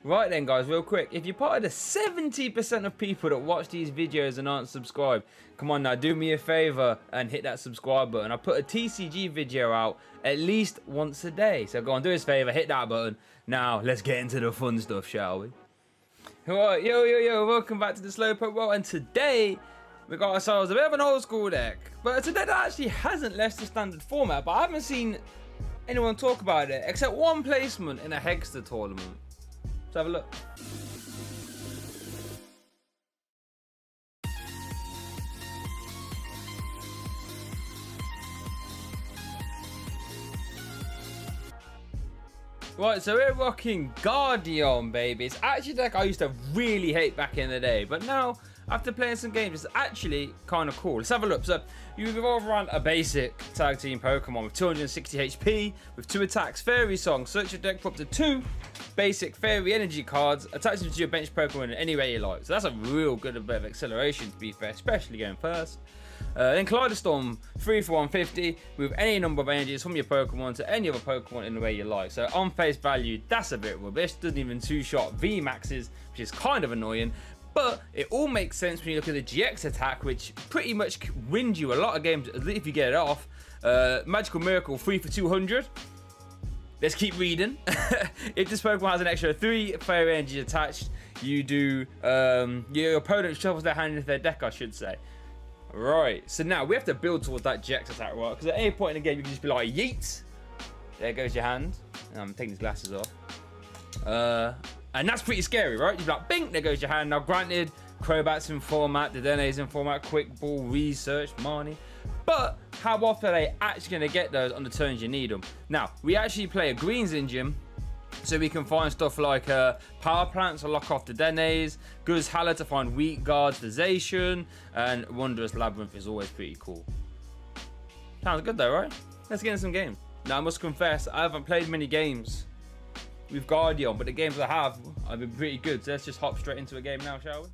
Right then guys, real quick, if you're part of the 70% of people that watch these videos and aren't subscribed, come on now, do me a favor and hit that subscribe button. I put a TCG video out at least once a day, so go on, do us a favor, hit that button. Now let's get into the fun stuff, shall we? Alright, yo, welcome back to the Slowpoke World, and today we got ourselves a bit of an old school deck, but today that actually hasn't left the standard format, but I haven't seen anyone talk about it except one placement in a Hexter tournament. Let's have a look. Right, so we're rocking Gardevoir, baby. It's actually a deck I used to really hate back in the day, but now, after playing some games, it's actually kind of cool. Let's have a look. So, you revolve around a basic tag team Pokemon with 260 HP, with 2 attacks, Fairy Song, search your deck for up to 2 basic Fairy Energy cards, attach them to your bench Pokemon in any way you like. So that's a real good bit of acceleration, to be fair, especially going first. Then Kaleidostorm, 3 for 150, with any number of energies from your Pokemon to any other Pokemon in the way you like. So on face value, that's a bit rubbish. Doesn't even two-shot V-Maxes, which is kind of annoying. But it all makes sense when you look at the GX attack, which pretty much wins you a lot of games if you get it off. Magical Miracle, 3 for 200. Let's keep reading. If this Pokemon has an extra 3 Fairy Energy attached, you do, your opponent shuffles their hand into their deck, I should say. Right, so now we have to build towards that GX attack, right? Because at any point in the game, you can just be like, yeet. There goes your hand. I'm taking these glasses off. And that's pretty scary, right? You'd be like, bing, there goes your hand. Now, granted, Crobat's in format, Dedene's in format, Quick Ball, Research, Marnie. But how often are they actually going to get those on the turns you need them? Now, we actually play a Greens engine, so we can find stuff like Power Plant to lock off the Dedene's, Guzma Hala to find weak guards for Zacian, and Wondrous Labyrinth is always pretty cool. Sounds good though, right? Let's get in some games. Now, I must confess, I haven't played many games with Gardevoir, but the games I have been pretty good. So let's just hop straight into a game now, shall we?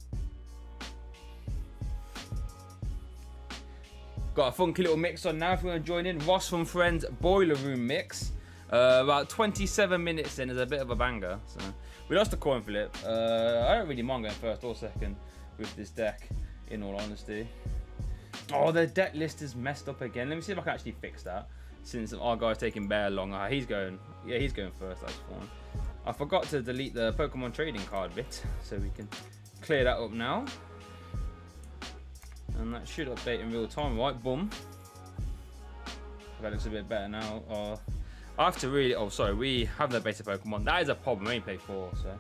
Got a funky little mix on now if you want to join in. Ross from Friends Boiler Room mix. About 27 minutes in is a bit of a banger. So we lost the coin flip. I don't really mind going first or second with this deck, in all honesty. Oh, the deck list is messed up again. Let me see if I can actually fix that, since our guy's taking bare long. He's going first, that's fine. I forgot to delete the Pokemon trading card bit, so we can clear that up now. And that should update in real time, right? Boom. That looks a bit better now. I have to really, oh sorry, we have no basic Pokemon. That is a problem, we only play 4, so.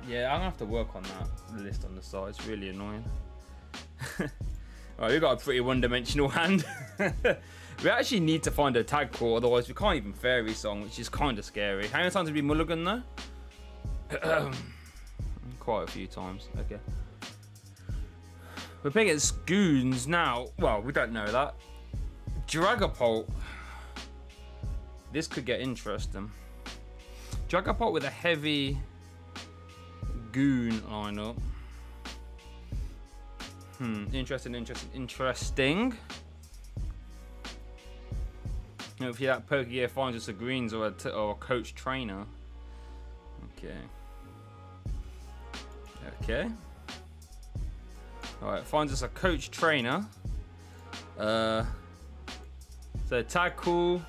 Yeah, I'm gonna have to work on that list on the side, it's really annoying. Alright, we've got a pretty one-dimensional hand. We actually need to find a Tag Call, otherwise we can't even Fairy Song, which is kind of scary. How many times have we mulligan though? Quite a few times, okay. We're playing against Scoons now. Well, we don't know that. Dragapult. This could get interesting. Dragapult with a heavy Goon lineup. Interesting. Hopefully that Pokégear finds us a Greens or a Coach Trainer. Okay. Alright, finds us a Coach Trainer. So Tag Call.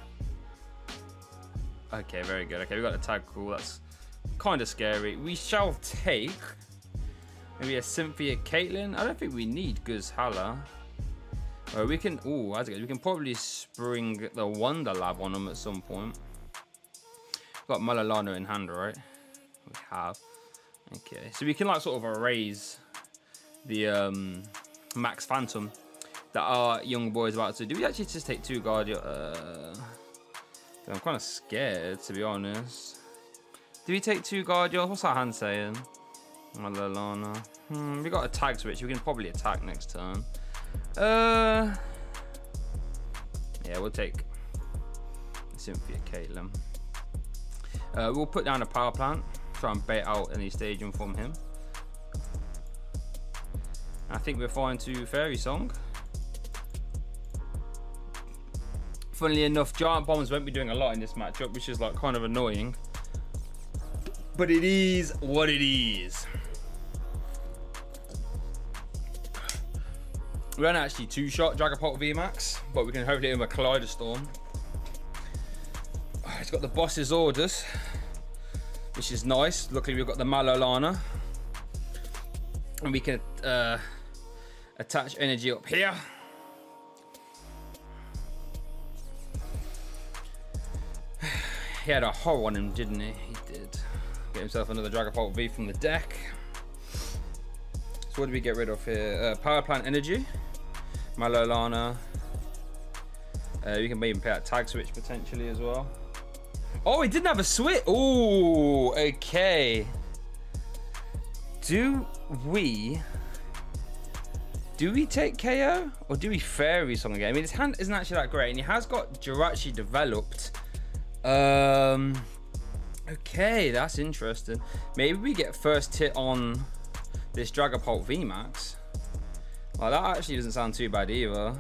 Okay, very good. Okay, we got the Tag Call. That's kind of scary. We shall take maybe a Cynthia Caitlin. I don't think we need Guzma Hala. We can. Oh, that's good. We can probably spring the Wonder Lab on them at some point. We've got Mallow Lana in hand, right? We have. Okay, so we can like sort of erase the Max Phantom that our young boy is about to do. We actually just take 2 Gardevoir. I'm kind of scared, to be honest. Do we take 2 Gardevoir? What's our hand saying? Mallow Lana. We got a Tag Switch. We can probably attack next turn. Yeah, we'll take Cynthia Caitlin. We'll put down a Power Plant. Try and bait out any staging from him. I think we're fine to Fairy Song. Funnily enough, Giant Bombs won't be doing a lot in this matchup, which is like kind of annoying. But it is what it is. We aren't actually two-shot Dragapult VMAX, but we can hopefully hit him a Kaleidostorm. It's got the boss's orders, which is nice. Luckily, we've got the Mallow Lana. And we can attach energy up here. He had a horror on him, didn't he? He did. Get himself another Dragapult V from the deck. So what do we get rid of here? Power Plant Energy, Mallow Lana. You can maybe pay out Tag Switch potentially as well. Oh, he didn't have a switch. Oh, okay. Do we take KO or do we Fairy something again? I mean, his hand isn't actually that great, and he has got Jirachi developed. Okay, that's interesting. Maybe we get first hit on this Dragapult VMAX. Well, that actually doesn't sound too bad either.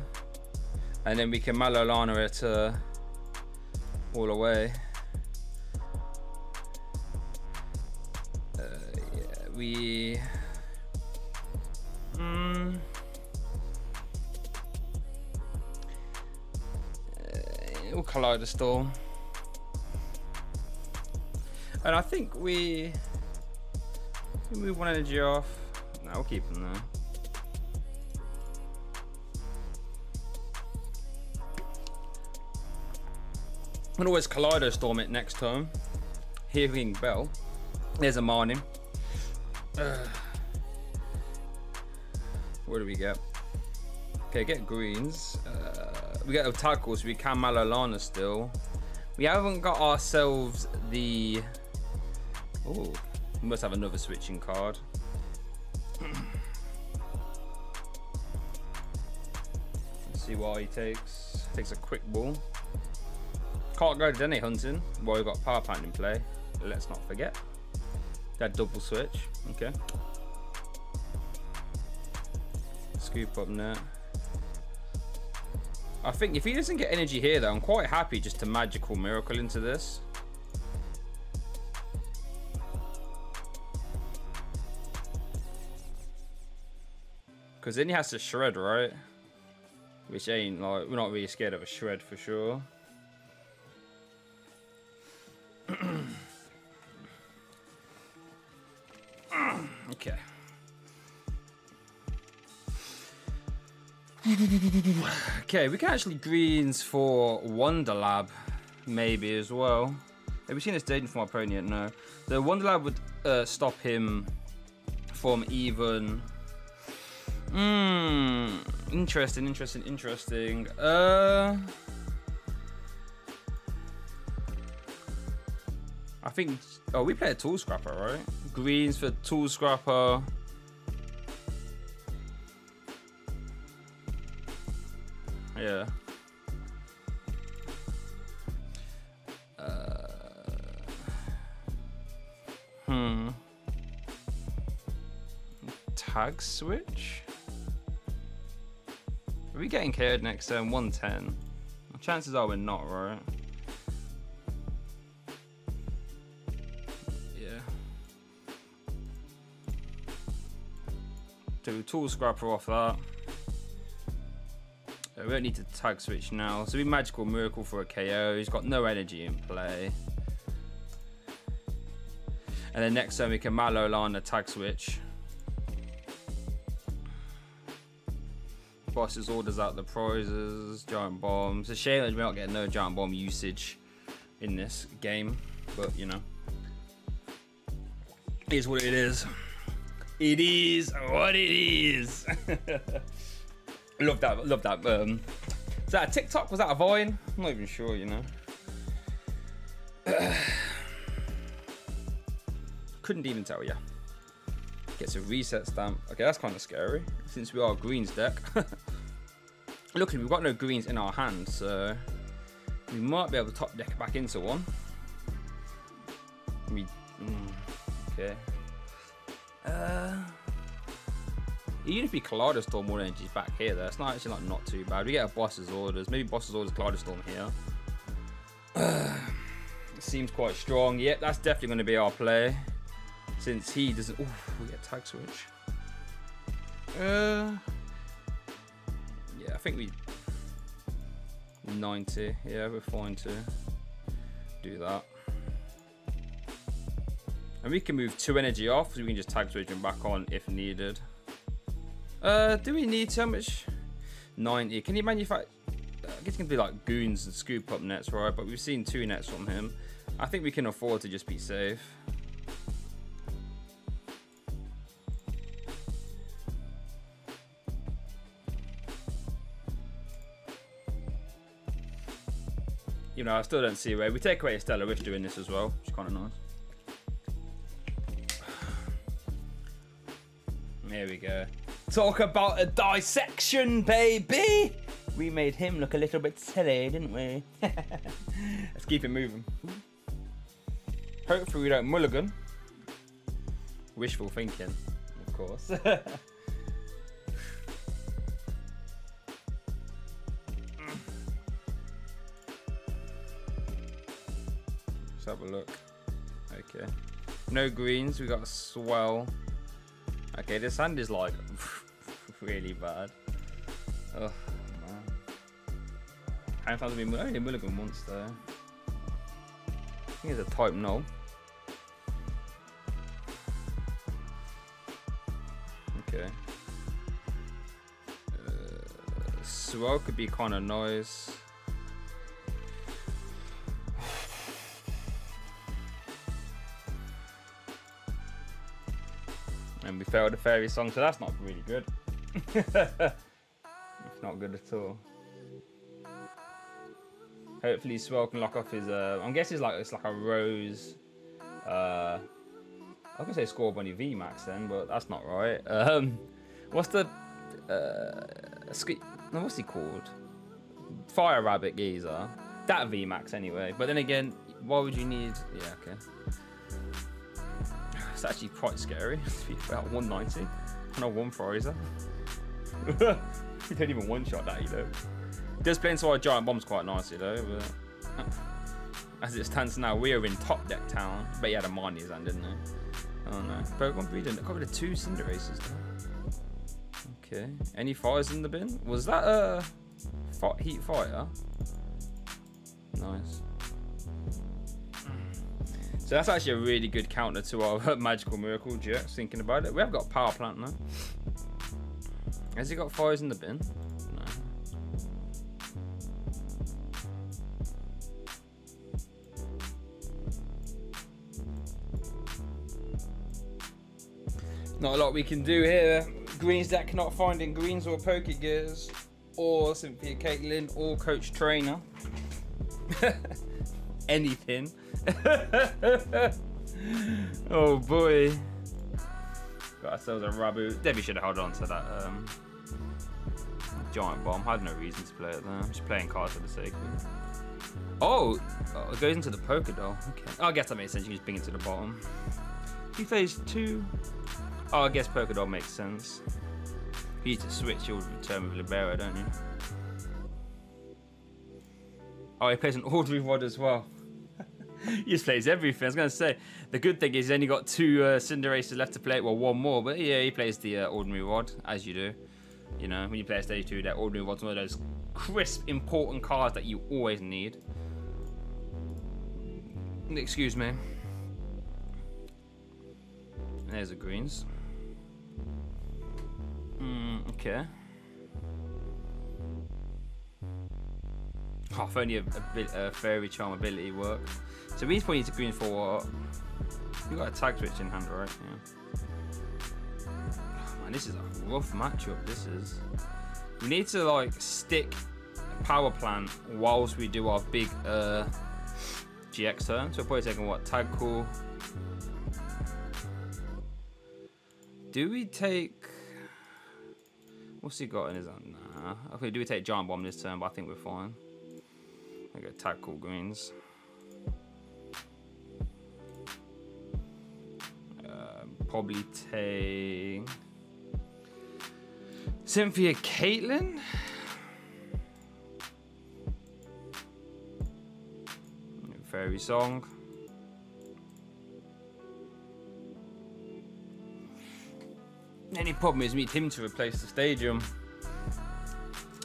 And then we can Mallow Lana it all away. Yeah, we... We'll Kaleidostorm. And I think we move one energy off. No, we'll keep him there. I can always Kaleidostorm it next turn. Hearing Bell. There's a Marnie. What do we get? Okay, get greens. We get a Tag Call, so we can Mallow Lana still. We haven't got ourselves the... Oh, we must have another switching card. Let's see what he takes. Takes a quick ball. Can't go Denny hunting. Well, we've got Power Plant in play. Let's not forget. That double switch. Okay. Scoop up net. I think if he doesn't get energy here, though, I'm quite happy just to Magical Miracle into this. Because then he has to Shred, right? Which ain't like, we're not really scared of a Shred for sure. Okay. Okay, we can actually greens for Wonder Lab, maybe as well. Have we seen this dating from our opponent yet? No. The Wonder Lab would stop him from even. Interesting. I think. Oh, we play a Tool Scrapper, right? Greens for Tool Scrapper. Yeah. Tag Switch? Are we getting KO'd next turn? 110. Chances are we're not, right? Yeah. Do Tool Scrapper off that. We don't need to Tag Switch now. So we Magical Miracle for a KO. He's got no energy in play. And then next turn we can Mallow Lana Tag Switch. Bosses orders out the prizes. Giant Bomb. It's a shame that we're not getting no Giant Bomb usage in this game. But, you know. It is what it is. It is what it is. Love that. Is that a TikTok? Was that a Vine? I'm not even sure, you know. Couldn't even tell you. Gets a reset stamp. Okay, that's kind of scary since we are a greens deck. Luckily, we've got no greens in our hand, so we might be able to top deck back into one. Okay. Even if we Kaleidostorm more energies back here, though, it's not actually like not too bad. We get a boss's orders. Maybe boss's orders Kaleidostorm here. seems quite strong. Yep, that's definitely going to be our play. Since he doesn't... Ooh, we get Tag Switch. Yeah, I think we... 90. Yeah, we're fine to do that. And we can move 2 energy off, so we can just Tag Switch him back on if needed. Do we need so much? 90. Can he manufacture? I guess it can be like goons and scoop up nets, right? But we've seen 2 nets from him. I think we can afford to just be safe. You know, I still don't see a way. We take away a Stellar Wish doing this as well, which is kind of nice. Here we go. Talk about a dissection, baby! We made him look a little bit silly, didn't we? Let's keep it moving. Hopefully we don't mulligan. Wishful thinking, of course. Let's have a look. Okay. No greens, we got a swell. Okay, this hand is like really bad. Oh man. How many times have we only mulligan once though? I think it's a type null. Okay. Swell could be kind of nice. And we failed the fairy song, so that's not really good. It's not good at all. Hopefully Swell can lock off his I'm guessing it's like a rose. I was gonna say score bunny VMAX then, but that's not right. What's the no, what's he called? Fire Rabbit Geezer. That VMAX anyway. But then again, why would you need? Yeah, okay. It's actually quite scary. To be about 190 on a 1 Fraser. You don't even one-shot that, you know. It does play into our Giant Bombs quite nicely though, but as it stands now, we are in top deck town. But he had a mine in his hand, didn't he? Oh no. Pokemon breeding. Got rid of 2 Cinderaces though. Okay. Any fires in the bin? Was that a heat fire? Nice. So that's actually a really good counter to our Magical Miracle GX, thinking about it. We have got Power Plant now. Has he got fires in the bin? No. Not a lot we can do here. Greens deck not finding greens or Pokégears or Cynthia Caitlin or Coach Trainer. Anything. Oh boy. Got ourselves a Rabu. Debbie should have held on to that Giant Bomb. I had no reason to play it there. I'm just playing cards for the sake of it. Oh, it goes into the Pokédoll. Okay. Oh, I guess that makes sense. You can just bring it to the bottom. He plays 2. Oh, I guess Pokédoll makes sense. You need to switch, you'll return with Libero, don't you? Oh, he plays an ordinary rod as well. He just plays everything. I was going to say, the good thing is he's only got 2 Cinderaces left to play. Well, 1 more, but yeah, he plays the ordinary rod, as you do. You know, when you play a stage 2, that ordinary rod's one of those crisp, important cards that you always need. Excuse me. There's the greens. Okay. Oh, if only a Fairy Charm ability worked. So we probably need to green for what? We got a Tag Switch in hand, right? Yeah. Oh, man, this is a rough matchup. This is. We need to like stick Power Plant whilst we do our big GX turn. So we're probably taking what? Tag Call. Do we take? What's he got in his hand? Nah. Okay, do we take Giant Bomb this turn? But I think we're fine. I got Tag Call greens. Probably take Cynthia Caitlin. Fairy Song. The only problem is we need him to replace the stadium.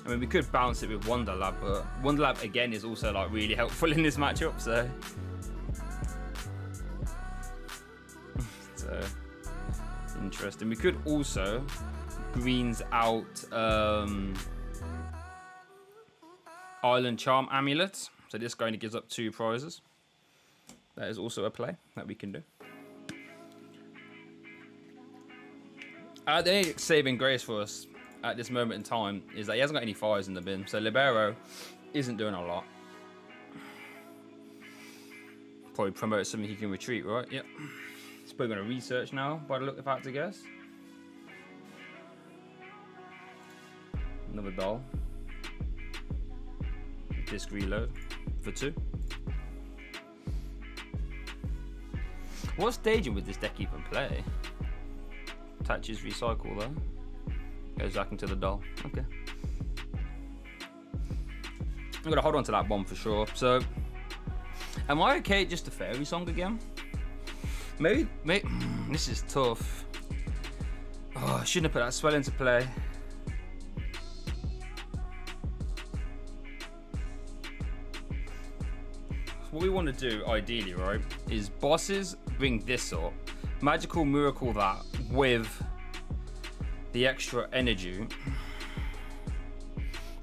I mean, we could bounce it with Wonderlab, but Wonderlab again is also like really helpful in this matchup, so. So interesting. We could also greens out Island Charm Amulet. So this guy only gives up 2 prizes. That is also a play that we can do. The only saving grace for us at this moment in time is that he hasn't got any fires in the bin. So Libero isn't doing a lot. Probably promote something he can retreat, right? Yep. He's probably going to research now, by the look, if I had to guess. Another doll. Disc reload for 2. What staging would this deck even play? Attaches recycle though. Goes back into the doll. Okay. I'm gonna hold on to that bomb for sure. So, am I okay just a fairy song again? Maybe. This is tough. Oh, I shouldn't have put that swell into play. What we want to do, ideally, right, is bosses bring this up, magical miracle that with the extra energy.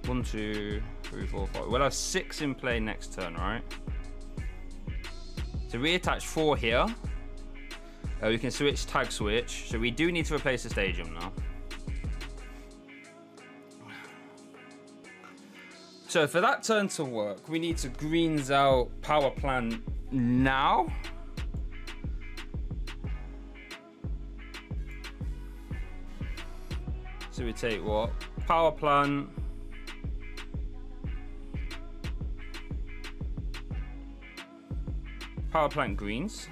1, 2, 3, 4, 5. We'll have 6 in play next turn, right? So reattach 4 here. We can switch tag switch. So we do need to replace the stadium now. So for that turn to work, we need to greens out Power Plant now. So we take what? Power Plant. Power Plant greens.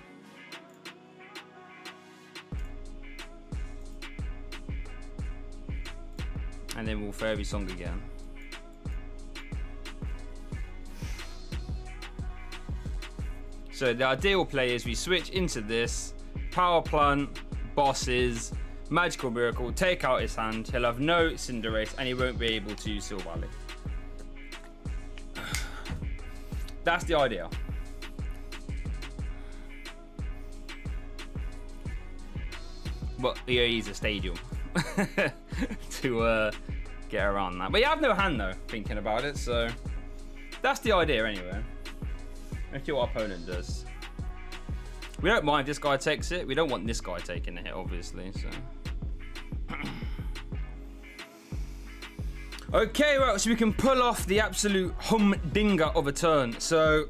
And then we'll Fairy Song again. So the ideal play is we switch into this, Power Plant, bosses, Magical Miracle, take out his hand, he'll have no Cinderace and he won't be able to use Silvally. That's the idea. But he needs a stadium to get around that. But you have no hand though, thinking about it, so that's the idea anyway. Let's see what our opponent does. We don't mind if this guy takes it. We don't want this guy taking the hit, obviously. So. Okay, well, so we can pull off the absolute humdinger of a turn. So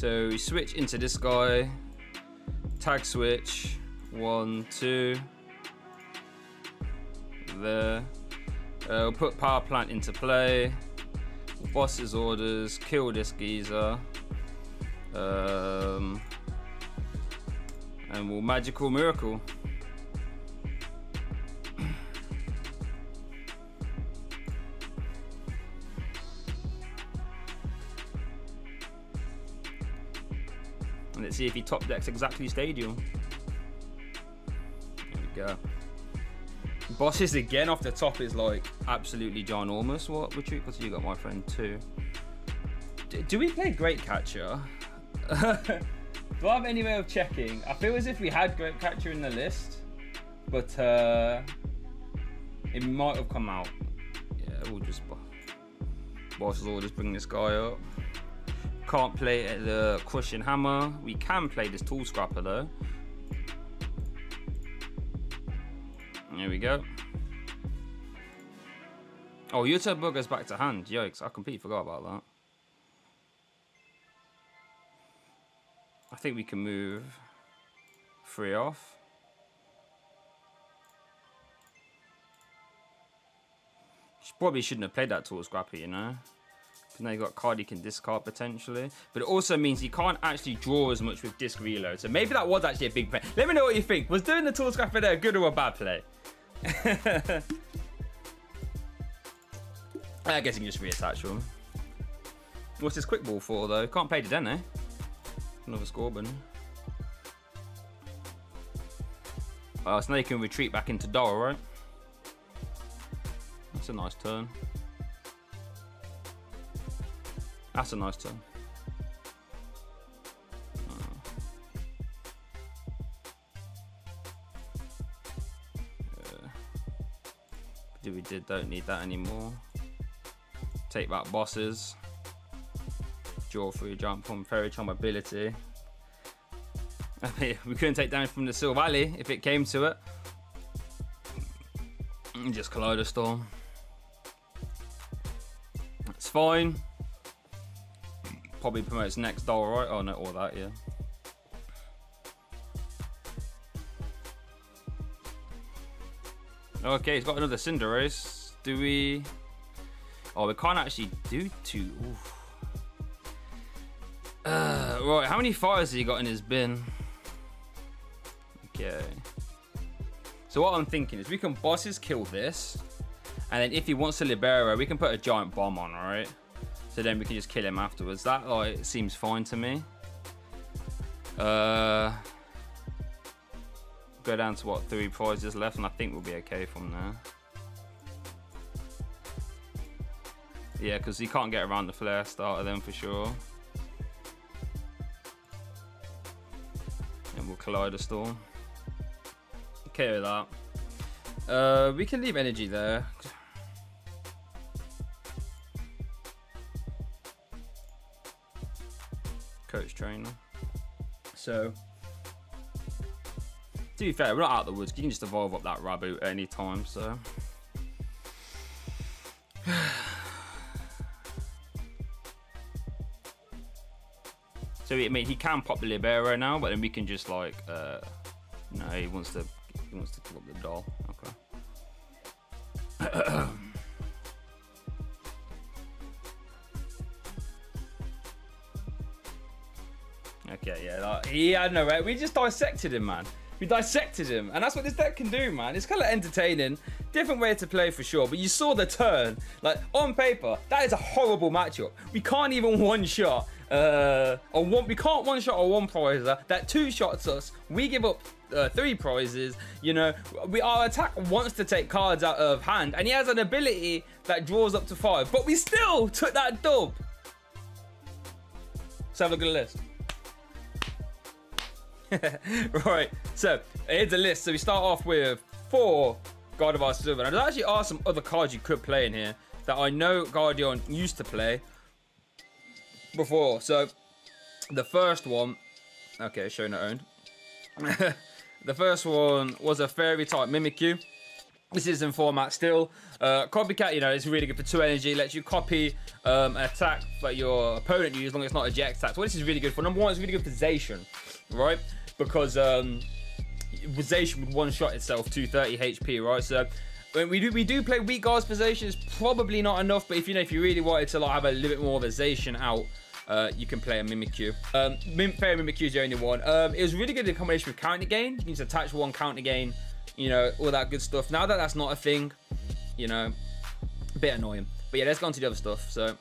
we switch into this guy. Tag switch. 1, 2. There. We'll put Power Plant into play. Boss's orders, kill this geezer, and we'll Magical Miracle. And let's see if he top decks exactly stadium. There we go. Bosses again off the top is like absolutely ginormous. What retreat? Because you got my friend too. Do we play Great Catcher? Do I have any way of checking? I feel as if we had Great Catcher in the list, but it might have come out. Yeah, we'll just bosses will just bring this guy up. Can't play the Crushing Hammer. We can play this Tool Scrapper though. There we go. Oh, your turbo goes back to hand. Yikes, I completely forgot about that. I think we can move 3 off. Probably shouldn't have played that Tool Scrapper, you know. Because now you've got a card you can discard potentially. But it also means you can't actually draw as much with disc reload. So maybe that was actually a big play. Let me know what you think. Was doing the Tool Scrapper there a good or a bad play? I guess you can just reattach them. What's this quick ball for though? Can't play the Dene. Another Scorbin. So now you can retreat back into Dora, right? That's a nice turn. That's a nice turn. Don't need that anymore. Take back bosses. Draw through Giant Bomb, Fairy Charm ability. We couldn't take damage from the Sylveon if it came to it. Just Kaleidostorm. That's fine. Probably promotes next doll, right? Oh no, all that, yeah. Okay, he's got another Cinderace. Do we? Oh, we can't actually do two. Right, how many fires has he got in his bin? Okay. So what I'm thinking is we can bosses kill this, and then if he wants to Libero, we can put a Giant Bomb on, alright? So then we can just kill him afterwards. That like seems fine to me. Go down to what, 3 prizes left, and I think we'll be okay from there. Yeah, because you can't get around the flare starter then for sure. And we'll Kaleidostorm. Okay with that. We can leave energy there. Coach Trainer. So, to be fair, we're not out of the woods. You can just evolve up that Raboot at any time, so. So I mean, he can pop the Libero now, but then we can just like, no, he wants to pull up the doll. Okay. Okay, yeah, he had no way. We just dissected him, man. We dissected him, and that's what this deck can do, man. It's kind of entertaining, different way to play for sure. But you saw the turn, like on paper, that is a horrible matchup. We can't even one shot. We can't one shot a one prizer that 2 shots us. We give up 3 prizes. You know, our attack wants to take cards out of hand, and he has an ability that draws up to 5. But we still took that dub. Let's have a look at the list. Right, so here's the list. So we start off with 4 Gardevoir Sylveon. And there actually are some other cards you could play in here that I know Guardian used to play before. So the first one, okay, show not owned. The first one was a fairy type Mimikyu. This is in format still. Copycat, you know, it's really good for 2 energy. Lets you copy an attack that your opponent uses as long as it's not a eject attack. So what this is really good for, number 1, it's really good for Zacian, right? Because Zacian would one-shot itself to 30 HP, right? So when we do play weak guards for Zacian, it's probably not enough. But if you really wanted to like have a little bit more of a Zacian out, you can play a Mimikyu. Fairy Mimikyu is the only one. It was really good in combination with counter gain. You can just attach 1 counter gain, you know, all that good stuff. Now that that's not a thing, you know, a bit annoying. But yeah, let's go on to the other stuff. So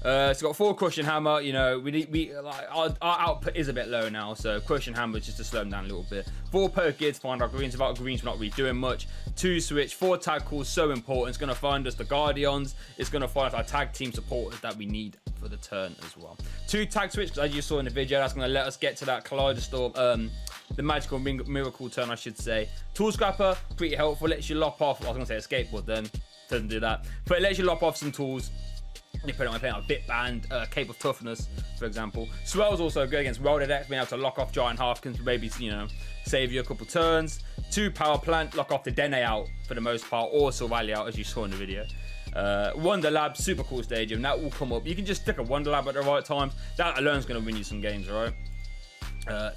it's got 4 Crushing Hammer. You know, like, our output is a bit low now, so Crushing Hammer just to slow them down a little bit. 4 Pokégear to find our greens. Without greens, we're not really doing much. 2 Switch, 4 Tag Calls, so important. It's going to find us the Guardians. It's going to find us our tag team supporters that we need for the turn as well. 2 Tag Switch, because as you saw in the video, that's going to let us get to that Kaleidostorm, the magical miracle turn, I should say. Tool Scrapper, pretty helpful. Lets you lop off. I was going to say a skateboard then. Doesn't do that. But it lets you lop off some tools. Depending on playing like Bit Band, Cape of Toughness, for example. Swell's also good against welded decks, being able to lock off Giant Halfkins, maybe, you know, save you a couple turns. 2 Power Plant, lock off the Dene out for the most part, or Sylveon out, as you saw in the video. Wonder Lab, super cool stadium, that will come up. You can just stick a Wonder Lab at the right times. That alone is going to win you some games, right?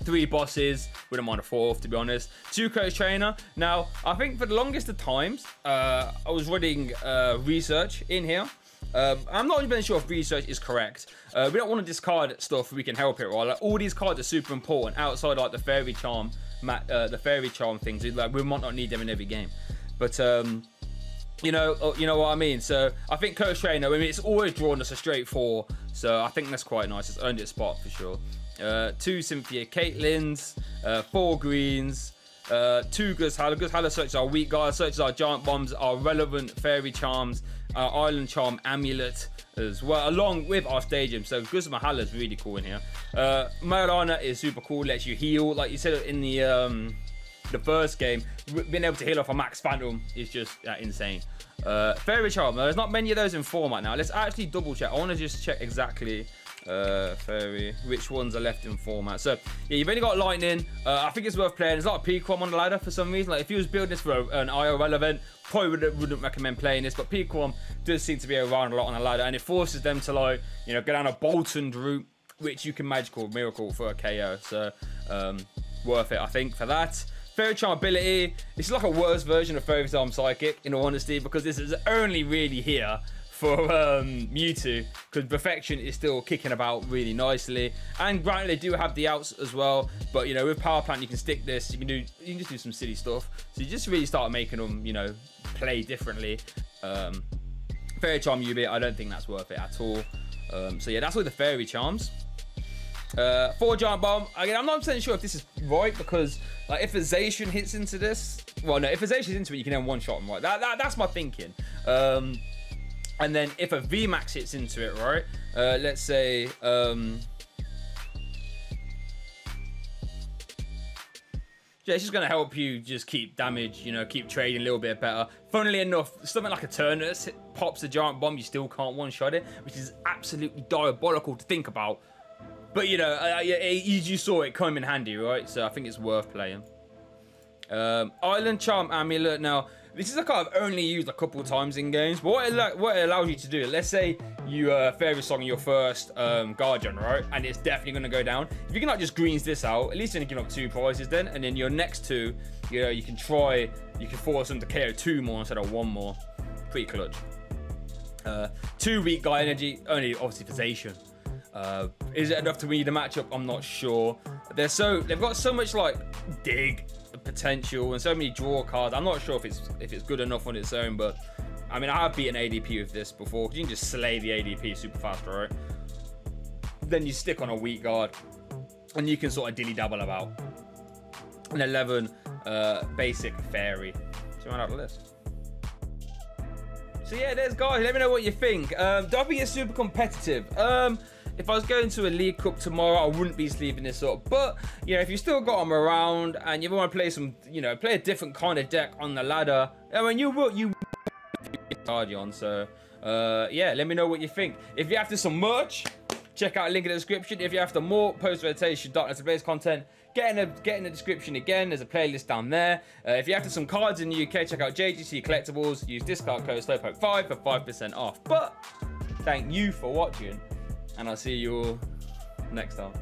3 bosses, wouldn't mind a 4th to be honest. 2 Coach Trainer. Now, I think for the longest of times, I was running research in here. I'm not even sure if research is correct. We don't want to discard stuff if we can help it, right? Like, all these cards are super important outside like the Fairy Charm, things. Like, we might not need them in every game, but you know what I mean. So I think Coach Trainer, I mean, it's always drawn us a straight 4, so I think that's quite nice. It's earned its spot for sure. 2 Cynthia Caitlins, 4 greens. Two Guzma Hala searches our weak guard, searches our Giant Bombs, our relevant Fairy Charms, our Island Charm Amulet as well, along with our Stadium. So Guzma Hala is really cool in here. Mallow Lana is super cool, lets you heal. Like you said in the first game, being able to heal off a Max Phantom is just insane. Fairy Charm, there's not many of those in format now. Let's actually double check. I want to just check exactly which ones are left in format. So yeah, you've only got Lightning. I think it's worth playing. There's a lot of Peacock on the ladder for some reason. Like if you was building this for an IRL event, probably wouldn't recommend playing this, but Peacock does seem to be around a lot on the ladder, and it forces them to, like, you know, go down a Bolton route, which you can magical miracle for a KO. So worth it, I think, for that. Fairy Charm ability, it's like a worse version of Fairy Charm Psychic, in all honesty, because this is only really here for Mewtwo, because Perfection is still kicking about really nicely. And granted, they do have the outs as well, but, you know, with Power Plant, you can stick this, you can just do some silly stuff. So you just really start making them, you know, play differently. Fairy Charm UNB, I don't think that's worth it at all. So yeah, that's all the Fairy Charms. 4 Giant Bomb. Again, I'm not 100% sure if this is right, because like if a Zacian hits into this, well, no, if a Zacian hits into it, you can then one-shot him, right? That's my thinking. And then if a VMAX hits into it, right? Let's say yeah, it's just going to help you just keep damage, you know, keep trading a little bit better. Funnily enough, something like a Turnus pops a Giant Bomb, you still can't one-shot it, which is absolutely diabolical to think about. But, you know, you saw it come in handy, right? So I think it's worth playing. Island Charm Amulet. Now, this is a card I've only used a couple of times in games, but what it allows you to do, let's say you Fairy Song your first Guardian, right? And it's definitely going to go down. If you can, like, just greens this out, at least you're going to give up 2 prizes then, and then your next 2, you know, you can force them to KO 2 more instead of 1 more. Pretty clutch. 2 weak guy energy, only obviously for Zacian. Is it enough to win the matchup? I'm not sure. They've got so much, like, dig potential and so many draw cards. I'm not sure if it's good enough on its own, but I mean, I have beaten ADP with this before. You can just slay the ADP super fast, right? Then you stick on a weak guard and you can sort of dilly dabble about. An 11 basic fairy. So I'm out of the list. So yeah, there's guys. Let me know what you think. Don't be super competitive. If I was going to a League Cup tomorrow, I wouldn't be sleeving this up. But, you know, if you still got them around and you want to play some, you know, play a different kind of deck on the ladder, I mean, you will Guardian. So, yeah, let me know what you think. If you're after some merch, check out a link in the description. If you're after more post-rotation Darkness Ablaze content, get in the description again. There's a playlist down there. If you're after some cards in the UK, check out JGC Collectibles. Use discount code SLOWPOKE5 for 5% off. But thank you for watching, and I'll see you all next time.